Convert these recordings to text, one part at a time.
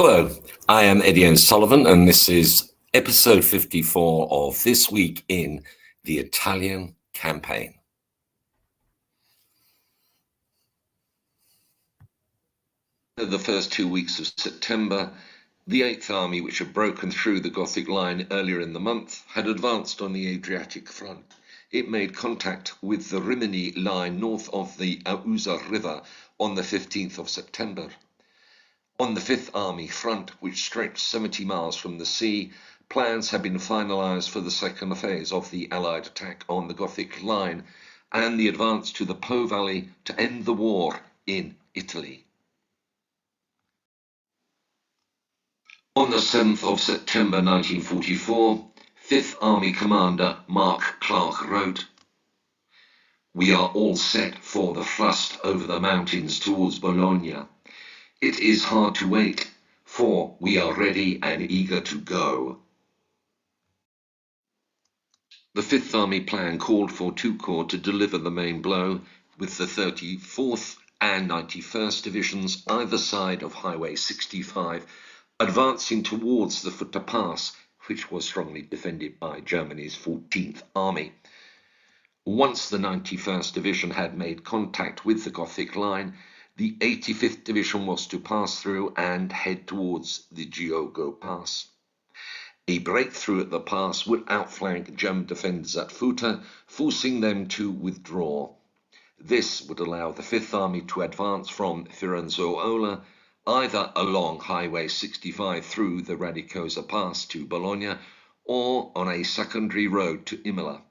Hello, I am Eddie Sullivan, and this is episode 54 of This Week in the Italian Campaign. The first 2 weeks of September, the Eighth Army, which had broken through the Gothic line earlier in the month, had advanced on the Adriatic front. It made contact with the Rimini line north of the Ausa River on the 15th of September. On the Fifth Army front, which stretched 70 miles from the sea, plans had been finalised for the second phase of the Allied attack on the Gothic line and the advance to the Po Valley to end the war in Italy. On the 7th of September 1944, Fifth Army Commander Mark Clark wrote, "We are all set for the thrust over the mountains towards Bologna. It is hard to wait, for we are ready and eager to go." The Fifth Army plan called for two corps to deliver the main blow, with the 34th and 91st Divisions either side of Highway 65, advancing towards the Futa Pass, which was strongly defended by Germany's 14th Army. Once the 91st Division had made contact with the Gothic line, the 85th Division was to pass through and head towards the Giogo Pass. A breakthrough at the pass would outflank German defenders at Futa, forcing them to withdraw. This would allow the Fifth Army to advance from Firenzuola, either along Highway 65 through the Radicosa Pass to Bologna, or on a secondary road to Imola.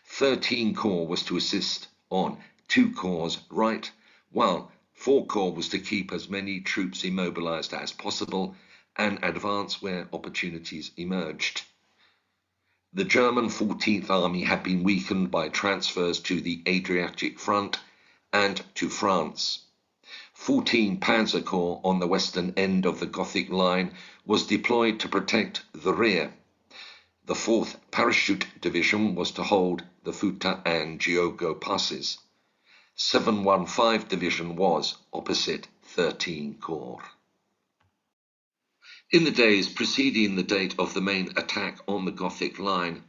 13 Corps was to assist on 2 Corps' right, while 4 Corps was to keep as many troops immobilized as possible and advance where opportunities emerged. The German 14th Army had been weakened by transfers to the Adriatic front and to France. 14 Panzer Corps on the western end of the Gothic line was deployed to protect the rear. The 4th Parachute Division was to hold the Futa and Giogo passes. 715 Division was opposite 13 Corps. In the days preceding the date of the main attack on the Gothic line,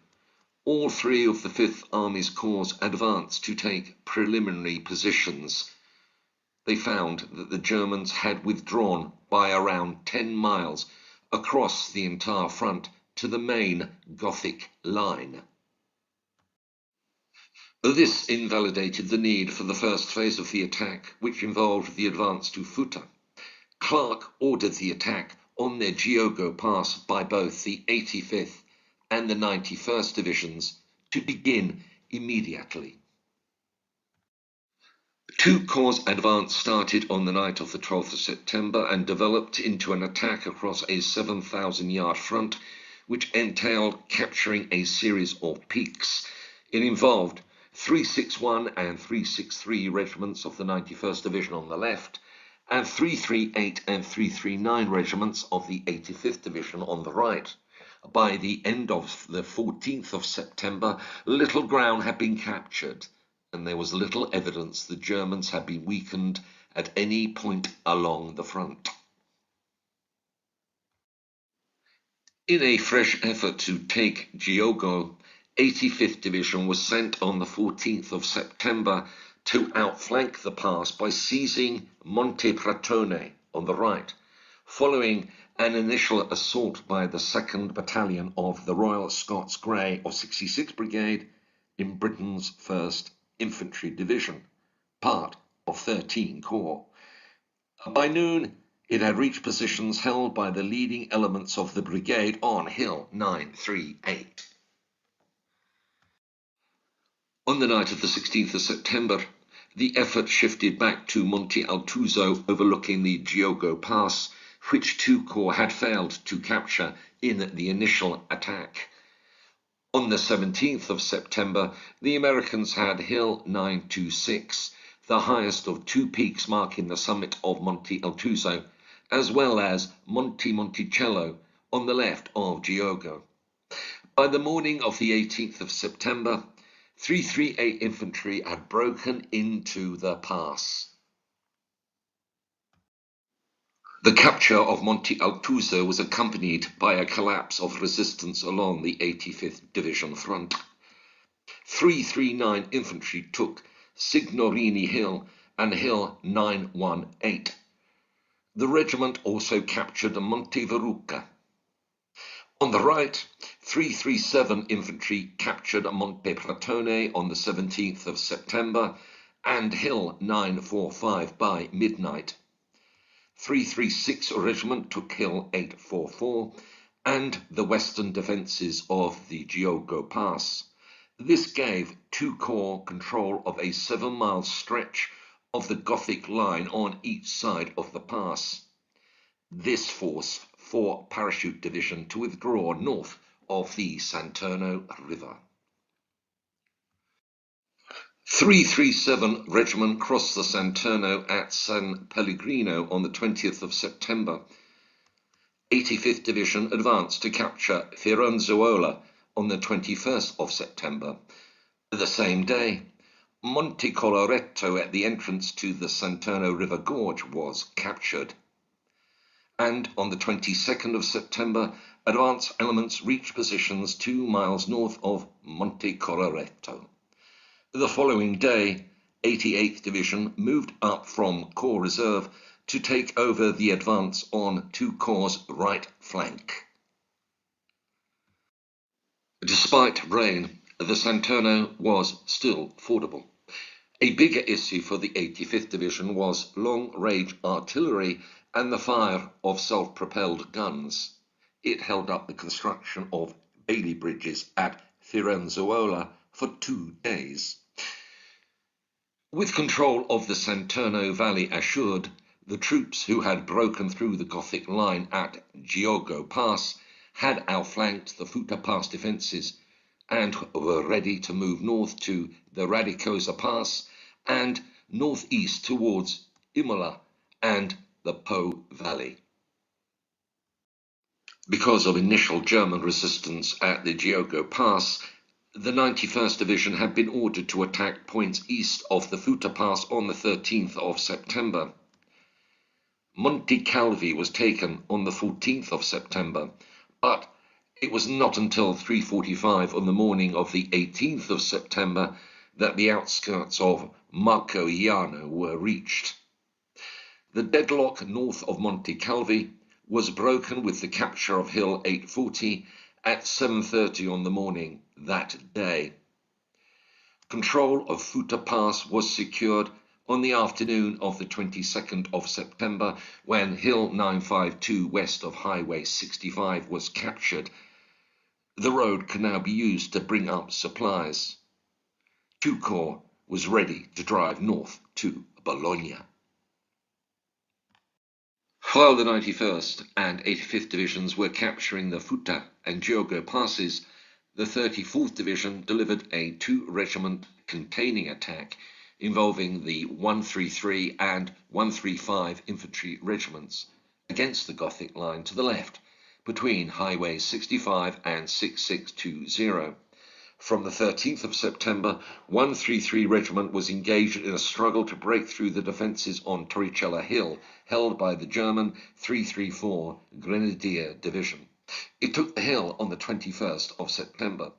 all 3 of the Fifth Army's corps advanced to take preliminary positions. They found that the Germans had withdrawn by around 10 miles across the entire front to the main Gothic line. This invalidated the need for the first phase of the attack, which involved the advance to Futa. Clark ordered the attack on the Giogo Pass by both the 85th and the 91st Divisions to begin immediately. 2 Corps' advance started on the night of the 12th of September and developed into an attack across a 7,000-yard front, which entailed capturing a series of peaks. It involved 361 and 363 regiments of the 91st Division on the left, and 338 and 339 regiments of the 85th Division on the right. By the end of the 14th of September, little ground had been captured, and there was little evidence the Germans had been weakened at any point along the front. In a fresh effort to take Giogo, 85th Division was sent on the 14th of September to outflank the pass by seizing Monte Pratone on the right, following an initial assault by the 2nd Battalion of the Royal Scots Grey of 66th Brigade in Britain's 1st Infantry Division, part of 13 Corps. By noon, it had reached positions held by the leading elements of the brigade on Hill 938. On the night of the 16th of September, the effort shifted back to Monte Altuzzo overlooking the Giogo Pass, which 2 Corps had failed to capture in the initial attack. On the 17th of September, the Americans had Hill 926, the highest of 2 peaks marking the summit of Monte Altuzzo, as well as Monte Monticello on the left of Giogo. By the morning of the 18th of September, 338 infantry had broken into the pass. The capture of Monte Altuso was accompanied by a collapse of resistance along the 85th Division front. 339 Infantry took Signorini Hill and Hill 918. The regiment also captured Monte Verruca. On the right, 337 Infantry captured Monte Pratone on the 17th of September and Hill 945 by midnight. 336 Regiment took Hill 844 and the western defences of the Giogo Pass. This gave two corps control of a 7-mile stretch of the Gothic line on each side of the pass. This forced 4th Parachute Division to withdraw north of the Santerno River. 337 Regiment crossed the Santerno at San Pellegrino on the 20th of September. 85th Division advanced to capture Firenzuola on the 21st of September. The same day, Monte Coloretto at the entrance to the Santerno River Gorge was captured. And on the 22nd of September, advance elements reached positions 2 miles north of Monte Coloretto. The following day, 88th Division moved up from Corps Reserve to take over the advance on two corps' right flank. Despite rain, the Santerno was still fordable. A bigger issue for the 85th Division was long-range artillery and the fire of self-propelled guns. It held up the construction of Bailey bridges at Firenzuola for 2 days. With control of the Santerno Valley assured, the troops who had broken through the Gothic line at Giogo Pass had outflanked the Futa Pass defences and were ready to move north to the Radicosa Pass and northeast towards Imola and the Po Valley. Because of initial German resistance at the Giogo Pass, the 91st Division had been ordered to attack points east of the Futa Pass on the 13th of September. Monte Calvi was taken on the 14th of September, but it was not until 3:45 on the morning of the 18th of September that the outskirts of Marcogliano were reached. The deadlock north of Monte Calvi was broken with the capture of Hill 840 at 7:30 on the morning that day. Control of Futa Pass was secured on the afternoon of the 22nd of September when Hill 952 west of Highway 65 was captured. The road could now be used to bring up supplies. Two Corps was ready to drive north to Bologna. While the 91st and 85th Divisions were capturing the Futa and Giogo passes, the 34th Division delivered a 2-regiment containing attack involving the 133 and 135 infantry regiments against the Gothic line to the left between Highway 65 and 6620. From the 13th of September, 133 Regiment was engaged in a struggle to break through the defences on Torricella Hill, held by the German 334 Grenadier Division. It took the hill on the 21st of September.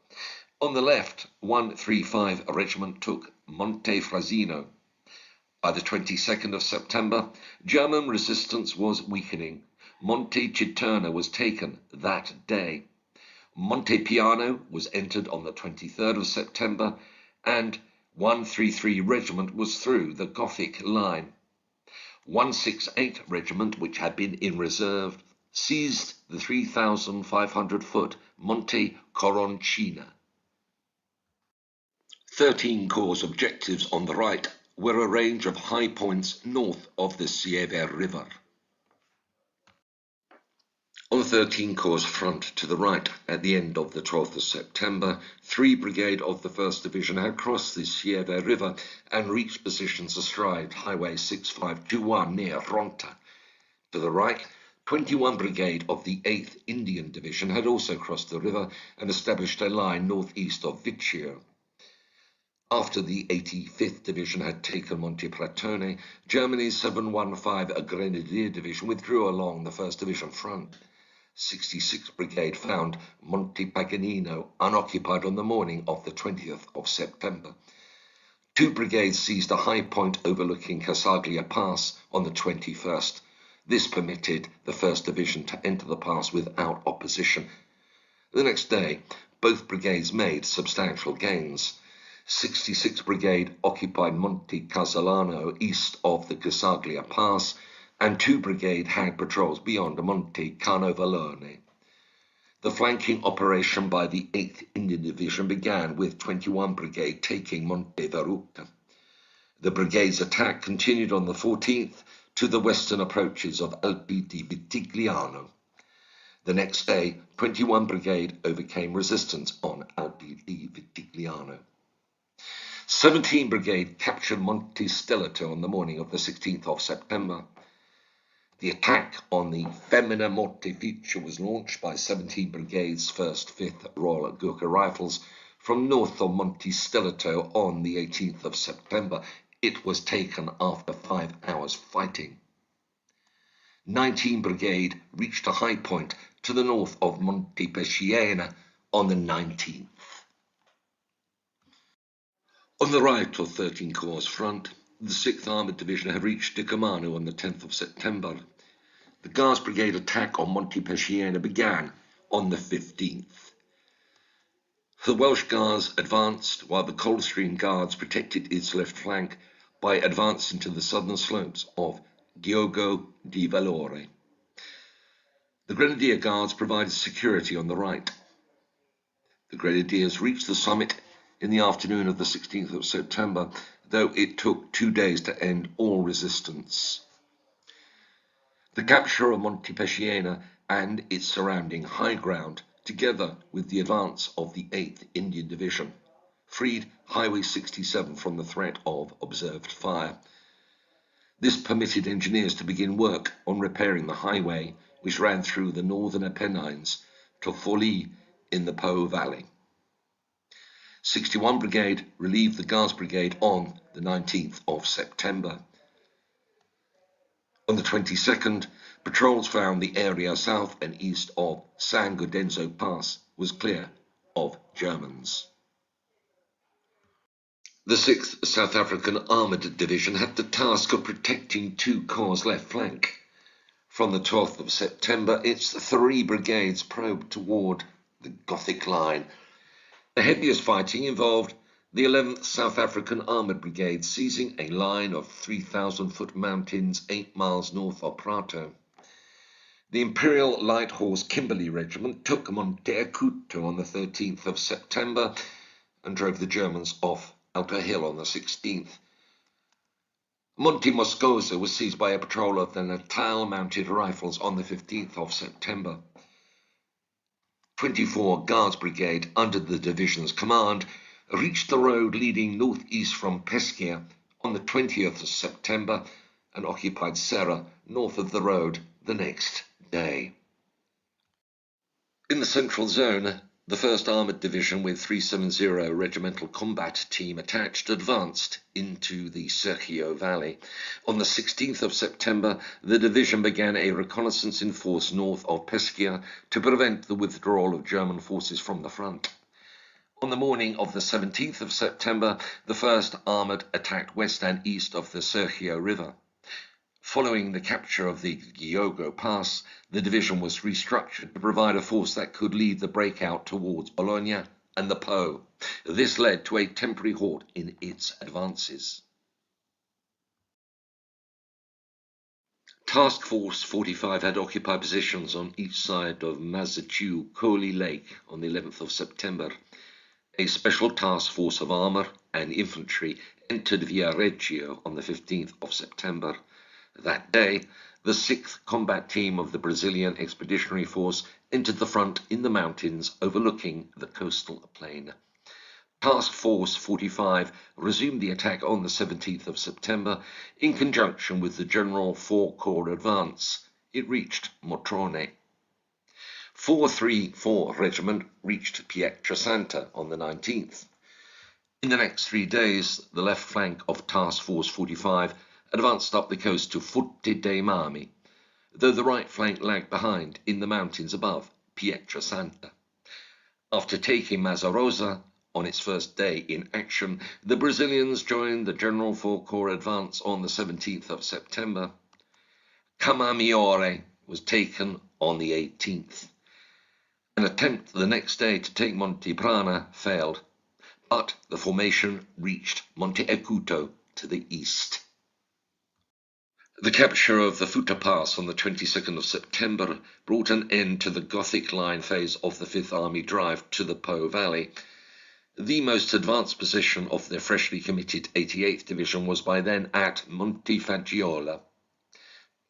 On the left, 135 Regiment took Monte Frassino. By the 22nd of September, German resistance was weakening. Monte Citerna was taken that day. Monte Piano was entered on the 23rd of September, and 133 Regiment was through the Gothic line. 168 Regiment, which had been in reserve, seized the 3,500-foot Monte Coroncina. 13 Corps' objectives on the right were a range of high points north of the Sieve River. On the 13 Corps' front to the right, at the end of the 12th of September, 3 Brigade of the 1st Division had crossed the Sieve River and reached positions astride Highway 6521 near Ronta. To the right, 21 Brigade of the 8th Indian Division had also crossed the river and established a line northeast of Vicchio. After the 85th Division had taken Monte Platone, Germany's 715 Grenadier Division withdrew along the 1st Division front. 66th Brigade found Monte Paganino unoccupied on the morning of the 20th of September. Two brigades seized a high point overlooking Casaglia Pass on the 21st. This permitted the 1st Division to enter the pass without opposition. The next day, both brigades made substantial gains. 66th Brigade occupied Monte Casolano east of the Casaglia Pass, and 2 Brigade had patrols beyond Monte Carnovallone. The flanking operation by the 8th Indian Division began with 21 Brigade taking Monte Veruca. The brigade's attack continued on the 14th to the western approaches of Alpi di Vitigliano. The next day, 21 Brigade overcame resistance on Alpi di Vitigliano. 17 Brigade captured Monte Stellato on the morning of the 16th of September. The attack on the Femina Mortefice was launched by 17 Brigade's 1st, 5th Royal Gurkha Rifles from north of Monte Stellato on the 18th of September. It was taken after 5 hours fighting. 19 Brigade reached a high point to the north of Monte Pesciana on the 19th. On the right of 13 Corps front, the 6th Armoured Division had reached Dicamano on the 10th of September. The Guards Brigade attack on Monte Pesciana began on the 15th. The Welsh Guards advanced while the Coldstream Guards protected its left flank by advancing to the southern slopes of Giogo di Valore. The Grenadier Guards provided security on the right. The Grenadiers reached the summit in the afternoon of the 16th of September, though it took 2 days to end all resistance. The capture of Monte Pesciana and its surrounding high ground, together with the advance of the 8th Indian Division, freed Highway 67 from the threat of observed fire. This permitted engineers to begin work on repairing the highway, which ran through the northern Apennines to Forlì in the Po Valley. 61 Brigade relieved the Guards Brigade on the 19th of September. On the 22nd, patrols found the area south and east of San Godenzo Pass was clear of Germans. The 6th South African Armoured Division had the task of protecting 2 Corps' left flank. From the 12th of September, its 3 brigades probed toward the Gothic line. The heaviest fighting involved the 11th South African Armoured Brigade seizing a line of 3,000-foot mountains 8 miles north of Prato. The Imperial Light Horse Kimberley Regiment took Monte Acuto on the 13th of September and drove the Germans off Alto Hill on the 16th. Monte Moscoso was seized by a patrol of the Natal Mounted Rifles on the 15th of September. 24 Guards Brigade, under the division's command, reached the road leading northeast from Pescia on the 20th of September and occupied Serra, north of the road, the next day. In the central zone, the 1st Armoured Division with 370 Regimental Combat Team attached advanced into the Serchio Valley. On the 16th of September, the division began a reconnaissance in force north of Pescia to prevent the withdrawal of German forces from the front. On the morning of the 17th of September, the 1st Armoured attacked west and east of the Serchio River. Following the capture of the Giogo Pass, the division was restructured to provide a force that could lead the breakout towards Bologna and the Po. This led to a temporary halt in its advances. Task Force 45 had occupied positions on each side of Mazachou-Coli Lake on the 11th of September. A special task force of armour and infantry entered Viareggio on the 15th of September. That day, the 6th Combat Team of the Brazilian Expeditionary Force entered the front in the mountains overlooking the coastal plain. Task Force 45 resumed the attack on the 17th of September in conjunction with the General Four Corps advance. It reached Motrone. 434 Regiment reached Pietrasanta on the 19th. In the next 3 days, the left flank of Task Force 45 advanced up the coast to Forte dei Marmi, though the right flank lagged behind in the mountains above Pietrasanta. After taking Mazzarosa on its first day in action, the Brazilians joined the General Four Corps advance on the 17th of September. Camamiore was taken on the 18th. An attempt the next day to take Monte Prana failed, but the formation reached Monte Acuto to the east. The capture of the Futa Pass on the 22nd of September brought an end to the Gothic line phase of the Fifth Army drive to the Po Valley. The most advanced position of the freshly committed 88th Division was by then at Montefaggiola.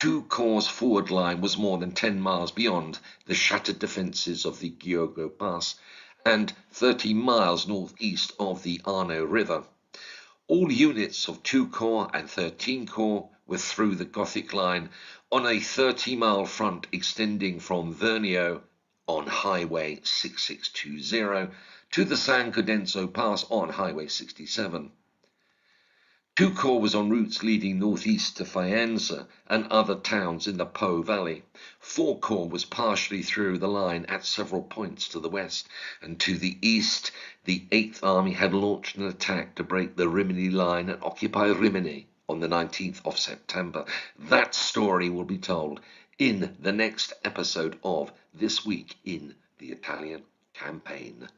Two Corps' forward line was more than 10 miles beyond the shattered defences of the Giogo Pass and 30 miles northeast of the Arno River. All units of 2 Corps and 13 Corps were through the Gothic line on a 30-mile front extending from Vernio on Highway 6620 to the San Codenso Pass on Highway 67. 2 Corps was on routes leading northeast to Faenza and other towns in the Po Valley. 4 Corps was partially through the line at several points to the west, and to the east, the 8th Army had launched an attack to break the Rimini line and occupy Rimini on the 19th of September. That story will be told in the next episode of This Week in the Italian Campaign.